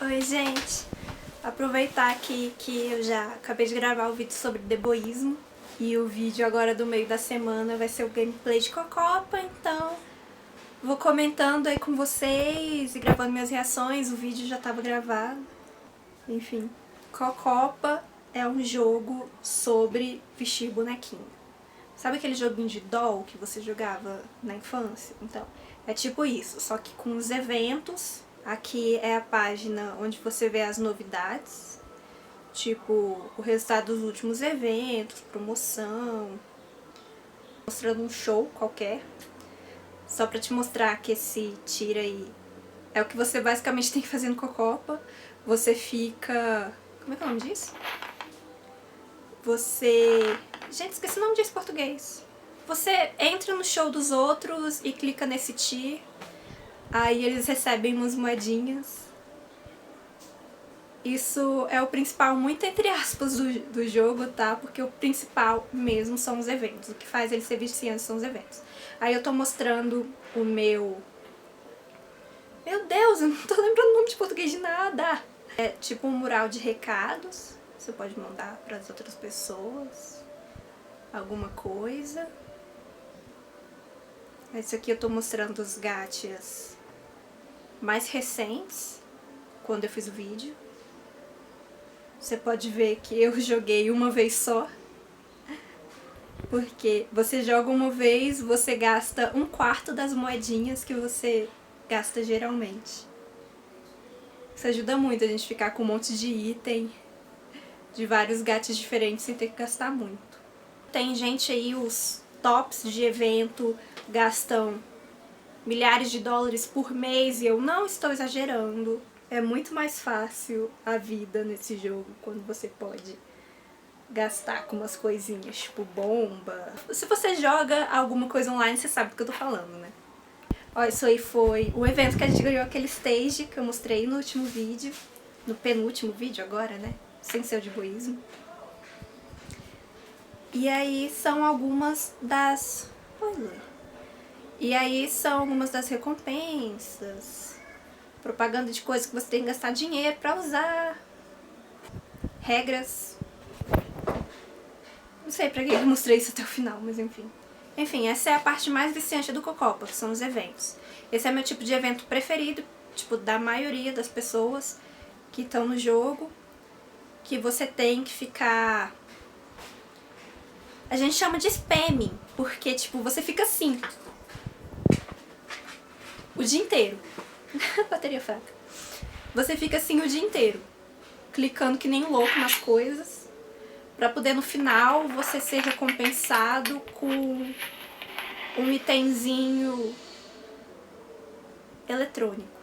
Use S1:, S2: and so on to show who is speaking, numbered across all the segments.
S1: Oi, gente! Aproveitar aqui que eu já acabei de gravar o vídeo sobre deboísmo e o vídeo agora do meio da semana vai ser o gameplay de Cocopa, então vou comentando aí com vocês e gravando minhas reações. O vídeo já estava gravado. Enfim, Cocopa é um jogo sobre vestir bonequinho. Sabe aquele joguinho de doll que você jogava na infância? Então, é tipo isso, só que com os eventos. Aqui é a página onde você vê as novidades, tipo o resultado dos últimos eventos, promoção, mostrando um show qualquer. Só pra te mostrar que esse tira aí é o que você basicamente tem que fazer no Cocopa. Você fica... como é que é o nome disso? Você... gente, esqueci o nome disso em português. Você entra no show dos outros e clica nesse tier. Aí eles recebem umas moedinhas. Isso é o principal, muito entre aspas, do jogo, tá? Porque o principal mesmo são os eventos. O que faz ele ser viciante são os eventos. Aí eu tô mostrando o meu... meu Deus, eu não tô lembrando o nome de português de nada! É tipo um mural de recados. Você pode mandar para as outras pessoas alguma coisa. Esse aqui eu tô mostrando os gachas mais recentes, quando eu fiz o vídeo. Você pode ver que eu joguei uma vez só. Porque você joga uma vez, você gasta 1/4 das moedinhas que você gasta geralmente. Isso ajuda muito a gente ficar com um monte de item de vários gatos diferentes sem ter que gastar muito. Tem gente aí, os tops de evento gastam milhares de dólares por mês e eu não estou exagerando. É muito mais fácil a vida nesse jogo quando você pode gastar com umas coisinhas, tipo bomba. Se você joga alguma coisa online, você sabe do que eu tô falando, né? Ó, isso aí foi o evento que a gente ganhou, aquele stage que eu mostrei no último vídeo. No penúltimo vídeo agora, né? Sem ser o de egoísmo. E aí são algumas das... E aí são algumas das recompensas. Propaganda de coisas que você tem que gastar dinheiro pra usar. Regras. Não sei pra que eu mostrei isso até o final, mas enfim. Enfim, essa é a parte mais viciante do Cocopa, que são os eventos. Esse é meu tipo de evento preferido, tipo, da maioria das pessoas que estão no jogo. Que você tem que ficar... a gente chama de spamming, porque, tipo, você fica assim o dia inteiro. Bateria fraca. Você fica assim o dia inteiro, clicando que nem um louco nas coisas, pra poder no final você ser recompensado com um itemzinho eletrônico.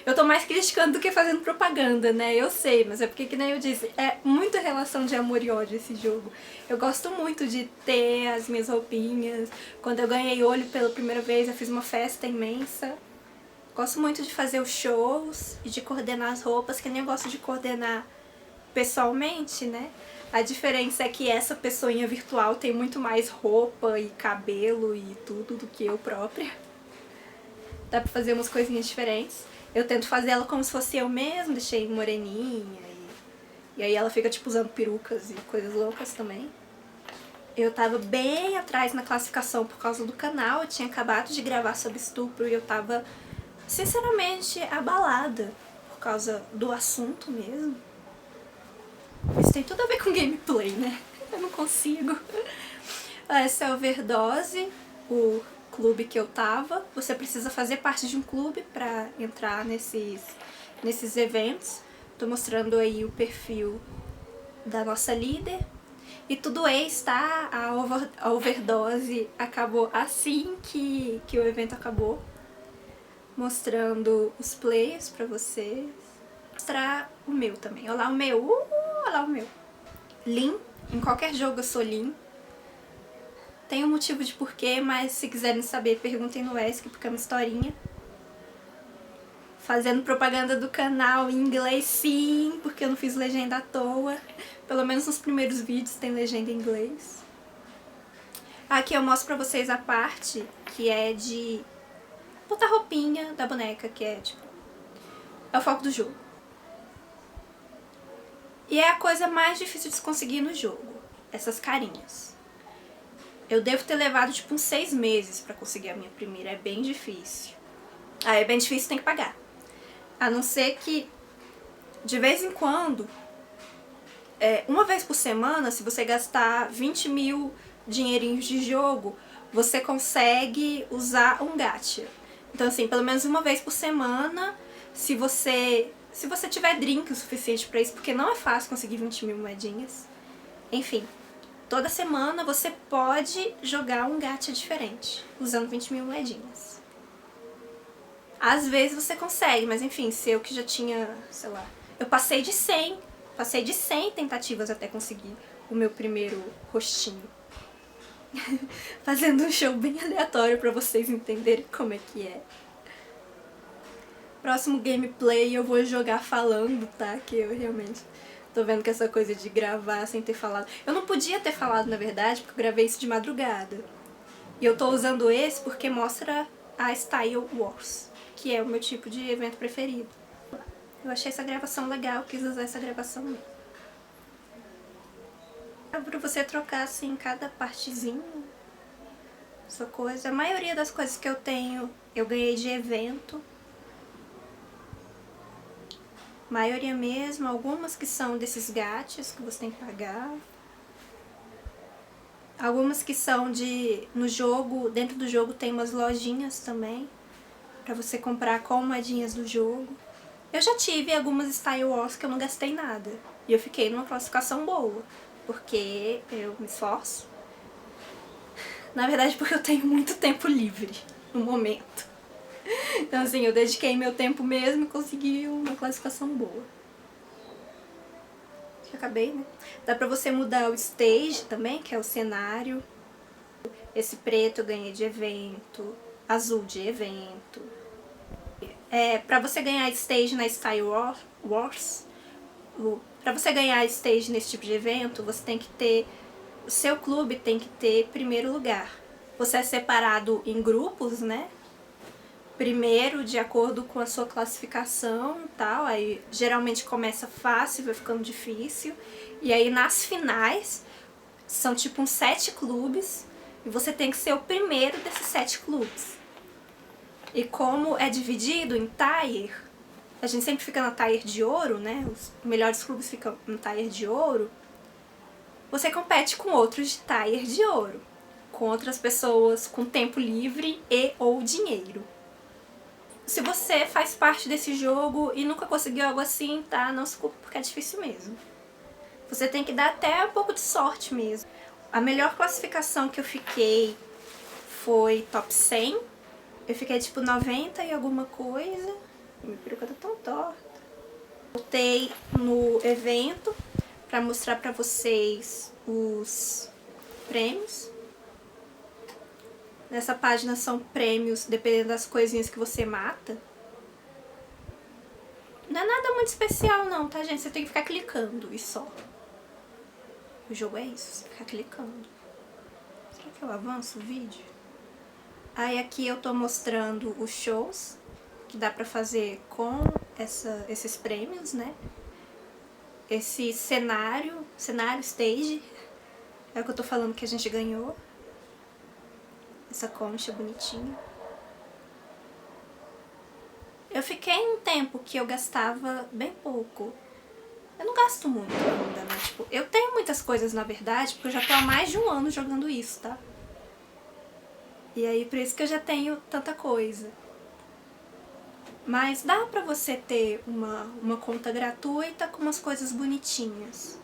S1: Eu tô mais criticando do que fazendo propaganda, né? Eu sei, mas é porque, que nem eu disse, é muita relação de amor e ódio esse jogo. Eu gosto muito de ter as minhas roupinhas. Quando eu ganhei olho pela primeira vez, eu fiz uma festa imensa. Gosto muito de fazer os shows e de coordenar as roupas, que nem eu gosto de coordenar pessoalmente, né? A diferença é que essa pessoinha virtual tem muito mais roupa e cabelo e tudo do que eu própria. Dá pra fazer umas coisinhas diferentes. Eu tento fazer ela como se fosse eu mesma, deixei moreninha e aí ela fica tipo usando perucas e coisas loucas também. Eu tava bem atrás na classificação por causa do canal, eu tinha acabado de gravar sobre estupro e eu tava sinceramente abalada por causa do assunto mesmo. Isso tem tudo a ver com gameplay, né? Eu não consigo. Essa é a Overdose, o clube que eu tava. Você precisa fazer parte de um clube pra entrar nesses eventos. Tô mostrando aí o perfil da nossa líder. E tudo ex, tá? A Overdose acabou assim que o evento acabou. Mostrando os players pra vocês. Vou mostrar o meu também. Olha lá o meu. Olha lá o meu. Lin. Em qualquer jogo eu sou Lin. Tem um motivo de porquê, mas se quiserem saber, perguntem no ESC, porque é uma historinha. Fazendo propaganda do canal em inglês, sim, porque eu não fiz legenda à toa. Pelo menos nos primeiros vídeos tem legenda em inglês. Aqui eu mostro pra vocês a parte que é de botar roupinha da boneca, que é, tipo, é o foco do jogo. E é a coisa mais difícil de se conseguir no jogo, essas carinhas. Eu devo ter levado, tipo, uns 6 meses pra conseguir a minha primeira, é bem difícil. É bem difícil, tem que pagar. A não ser que, de vez em quando, uma vez por semana, se você gastar 20 mil dinheirinhos de jogo, você consegue usar um gacha. Então, assim, pelo menos uma vez por semana, se você tiver drink o suficiente pra isso, porque não é fácil conseguir 20 mil moedinhas. Enfim, toda semana você pode jogar um gacha diferente, usando 20 mil moedinhas. Às vezes você consegue, mas enfim, se eu que já tinha, sei lá, eu passei de 100 tentativas até conseguir o meu primeiro rostinho. Fazendo um show bem aleatório pra vocês entenderem como é que é. Próximo gameplay eu vou jogar falando, tá? Que eu realmente tô vendo que essa coisa de gravar sem ter falado... Eu não podia ter falado, na verdade, porque eu gravei isso de madrugada. E eu tô usando esse porque mostra a Style Wars, que é o meu tipo de evento preferido. Eu achei essa gravação legal, quis usar essa gravação mesmo. É pra você trocar, assim, cada partezinha, essa coisa. A maioria das coisas que eu tenho, eu ganhei de evento. Maioria mesmo, algumas que são desses gachas que você tem que pagar. Algumas que são no jogo, dentro do jogo tem umas lojinhas também, pra você comprar com moedinhas do jogo. Eu já tive algumas Style Wars que eu não gastei nada. E eu fiquei numa classificação boa, porque eu me esforço. Na verdade, porque eu tenho muito tempo livre no momento. Então, assim, eu dediquei meu tempo mesmo e consegui uma classificação boa. Acho que acabei, né? Dá pra você mudar o stage também, que é o cenário. Esse preto eu ganhei de evento, azul de evento. Pra você ganhar stage na Style Wars, pra você ganhar stage nesse tipo de evento, você tem que ter... O seu clube tem que ter primeiro lugar. Você é separado em grupos, né? Primeiro, de acordo com a sua classificação e tal, aí geralmente começa fácil, vai ficando difícil. E aí nas finais, são tipo uns 7 clubes, e você tem que ser o primeiro desses 7 clubes. E como é dividido em tier, a gente sempre fica na tier de ouro, né? Os melhores clubes ficam no tier de ouro. Você compete com outros de tier de ouro, com outras pessoas com tempo livre e ou dinheiro. Se você faz parte desse jogo e nunca conseguiu algo assim, tá? Não se culpe, porque é difícil mesmo. Você tem que dar até um pouco de sorte mesmo. A melhor classificação que eu fiquei foi top 100. Eu fiquei tipo 90 e alguma coisa. Minha peruca tá tão torta. Voltei no evento pra mostrar pra vocês os prêmios. Nessa página são prêmios, dependendo das coisinhas que você mata. Não é nada muito especial não, tá, gente? Você tem que ficar clicando e só. O jogo é isso, você ficar clicando. Será que eu avanço o vídeo? Aí aqui eu tô mostrando os shows que dá pra fazer com esses prêmios, né? Esse cenário stage, é o que eu tô falando que a gente ganhou. Essa concha bonitinha. Eu fiquei um tempo que eu gastava bem pouco. Eu não gasto muito ainda, né? Tipo, eu tenho muitas coisas, na verdade, porque eu já tô há mais de um ano jogando isso, tá? E aí, por isso que eu já tenho tanta coisa. Mas dá pra você ter uma conta gratuita com umas coisas bonitinhas.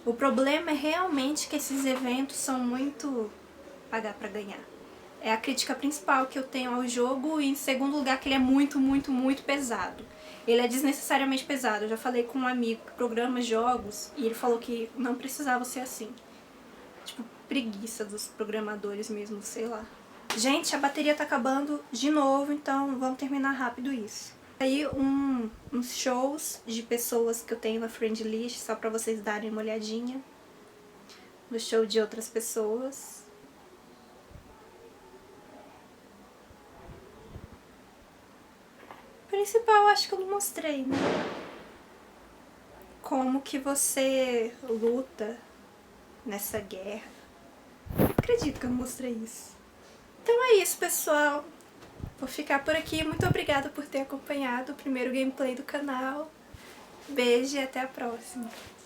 S1: O problema é realmente que esses eventos são muito pagar pra ganhar. É a crítica principal que eu tenho ao jogo, e em segundo lugar que ele é muito, muito, muito pesado. Ele é desnecessariamente pesado. Eu já falei com um amigo que programa jogos e ele falou que não precisava ser assim. Tipo, preguiça dos programadores mesmo, sei lá. Gente, a bateria tá acabando de novo, então vamos terminar rápido isso. Aí uns shows de pessoas que eu tenho na friend list, só pra vocês darem uma olhadinha no show de outras pessoas. principal eu acho que eu não mostrei, né? Como que você luta nessa guerra. Não acredito que eu não mostrei isso. Então é isso, pessoal. Vou ficar por aqui. Muito obrigada por ter acompanhado o primeiro gameplay do canal. Beijo e até a próxima.